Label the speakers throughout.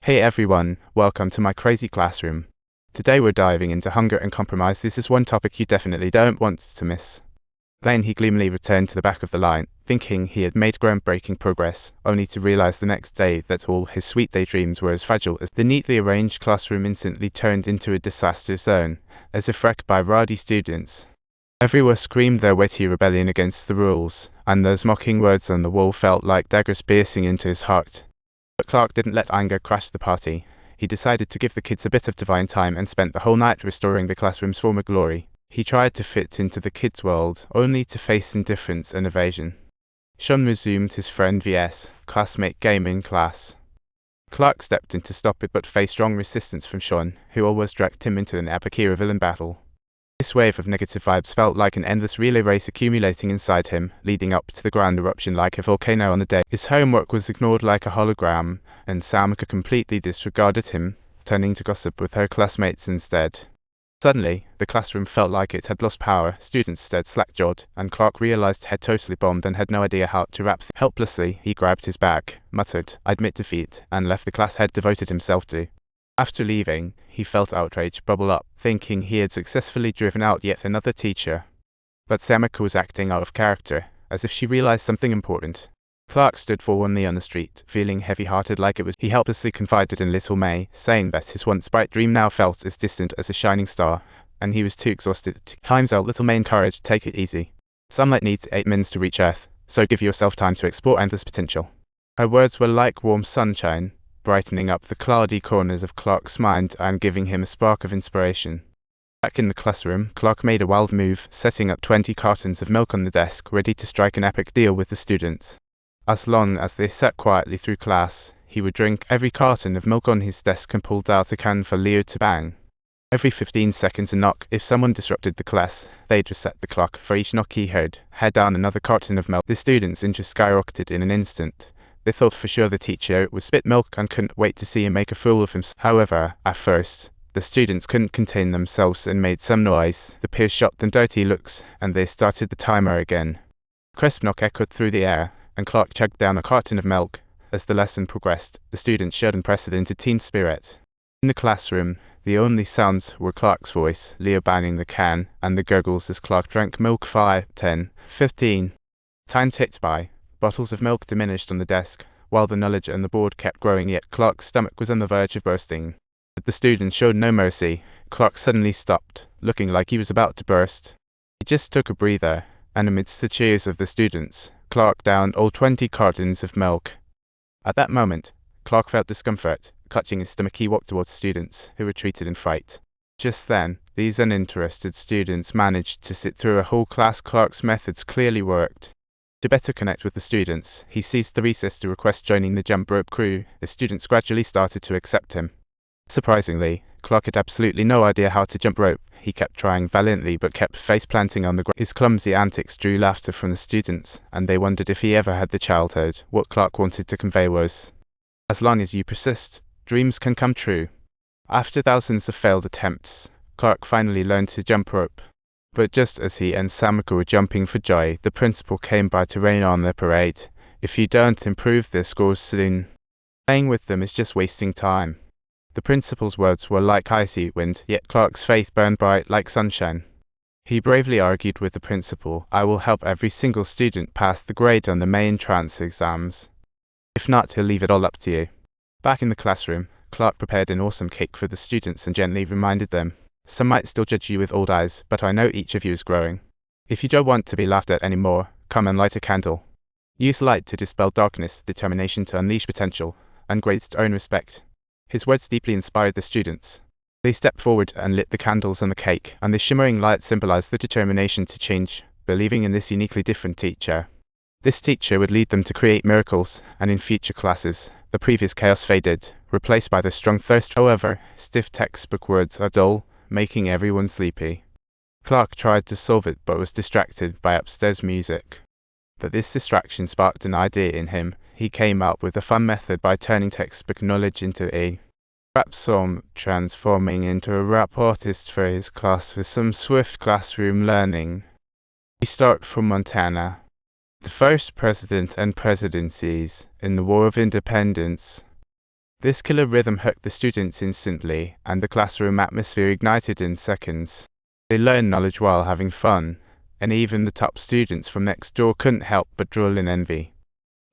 Speaker 1: Hey everyone, welcome to my crazy classroom. Today we're diving into hunger and compromise. This is one topic you definitely don't want to miss. Then he gloomily returned to the back of the line, thinking he had made groundbreaking progress, only to realize the next day that all his sweet daydreams were as fragile as the neatly arranged classroom instantly turned into a disaster zone, as if wrecked by rowdy students. Everyone screamed their witty rebellion against the rules, and those mocking words on the wall felt like daggers piercing into his heart. But Clark didn't let anger crash the party. He decided to give the kids a bit of divine time and spent the whole night restoring the classroom's former glory. He tried to fit into the kids' world, only to face indifference and evasion. Sean resumed his friend vs. classmate game in class. Clark stepped in to stop it but faced strong resistance from Sean, who always dragged him into an epic hero-villain battle. This wave of negative vibes felt like an endless relay race accumulating inside him, leading up to the grand eruption like a volcano on the day. His homework was ignored like a hologram, and Samaka completely disregarded him, turning to gossip with her classmates instead. Suddenly, the classroom felt like it had lost power. Students stared slack-jawed, and Clark realized he had totally bombed and had no idea how to wrap things. Helplessly, he grabbed his bag, muttered, "I admit defeat," and left the class head devoted himself to. After leaving, he felt outrage bubble up, thinking he had successfully driven out yet another teacher. But Samaka was acting out of character, as if she realized something important. Clark stood forlornly on the street, feeling heavy-hearted like it was he helplessly confided in Little May, saying that his once bright dream now felt as distant as a shining star, and he was too exhausted to times out. Little May encouraged, "Take it easy. Sunlight needs 8 minutes to reach Earth, so give yourself time to explore endless potential." Her words were like warm sunshine, brightening up the cloudy corners of Clark's mind and giving him a spark of inspiration. Back in the classroom, Clark made a wild move, setting up 20 cartons of milk on the desk, ready to strike an epic deal with the students. As long as they sat quietly through class, he would drink every carton of milk on his desk and pulled out a can for Leo to bang. Every 15 seconds a knock. If someone disrupted the class, they'd reset the clock. For each knock he heard, head down another carton of milk. The students' interest skyrocketed in an instant. They thought for sure the teacher would spit milk and couldn't wait to see him make a fool of himself. However, at first, the students couldn't contain themselves and made some noise. The peers shot them dirty looks, and they started the timer again. A crisp knock echoed through the air, and Clark chugged down a carton of milk. As the lesson progressed, the students showed unprecedented team spirit. In the classroom, the only sounds were Clark's voice, Leo banging the can, and the gurgles as Clark drank milk. 5, 10, 15. Time ticked by. Bottles of milk diminished on the desk, while the knowledge on the board kept growing, yet Clark's stomach was on the verge of bursting. But the students showed no mercy. Clark suddenly stopped, looking like he was about to burst. He just took a breather, and amidst the cheers of the students, Clark downed all 20 cartons of milk. At that moment, Clark felt discomfort. Clutching his stomach, he walked towards the students, who retreated in fright. Just then, these uninterested students managed to sit through a whole class. Clark's methods clearly worked. To better connect with the students, he seized the recess to request joining the jump rope crew. The students gradually started to accept him. Surprisingly, Clark had absolutely no idea how to jump rope. He kept trying valiantly but kept face-planting on the ground. His clumsy antics drew laughter from the students, and they wondered if he ever had the childhood. What Clark wanted to convey was, as long as you persist, dreams can come true. After thousands of failed attempts, Clark finally learned to jump rope. But just as he and Samaka were jumping for joy, the principal came by to rain on their parade. "If you don't improve their scores soon, playing with them is just wasting time." The principal's words were like icy wind, yet Clark's faith burned bright like sunshine. He bravely argued with the principal, "I will help every single student pass the grade on the May entrance exams. If not, he'll leave it all up to you." Back in the classroom, Clark prepared an awesome cake for the students and gently reminded them, "Some might still judge you with old eyes, but I know each of you is growing. If you don't want to be laughed at anymore, come and light a candle. Use light to dispel darkness, determination to unleash potential, and grace to earn respect." His words deeply inspired the students. They stepped forward and lit the candles on the cake, and the shimmering light symbolized the determination to change, believing in this uniquely different teacher. This teacher would lead them to create miracles, and in future classes, the previous chaos faded, replaced by the strong thirst. However, stiff textbook words are dull, making everyone sleepy. Clark tried to solve it but was distracted by upstairs music. But this distraction sparked an idea in him. He came up with a fun method by turning textbook knowledge into a rap song, transforming into a rap artist for his class with some swift classroom learning. We start from Montana. The first president and presidencies in the War of Independence. This killer rhythm hooked the students instantly, and the classroom atmosphere ignited in seconds. They learned knowledge while having fun, and even the top students from next door couldn't help but drool in envy.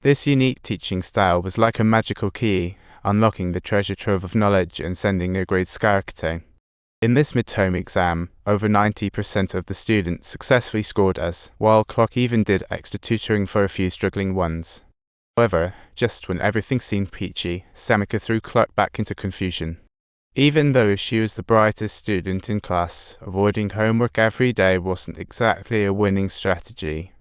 Speaker 1: This unique teaching style was like a magical key, unlocking the treasure trove of knowledge and sending their grades skyrocketing. In this midterm exam, over 90% of the students successfully scored As, while Clark even did extra tutoring for a few struggling ones. However, just when everything seemed peachy, Samika threw Clark back into confusion. Even though she was the brightest student in class, avoiding homework every day wasn't exactly a winning strategy.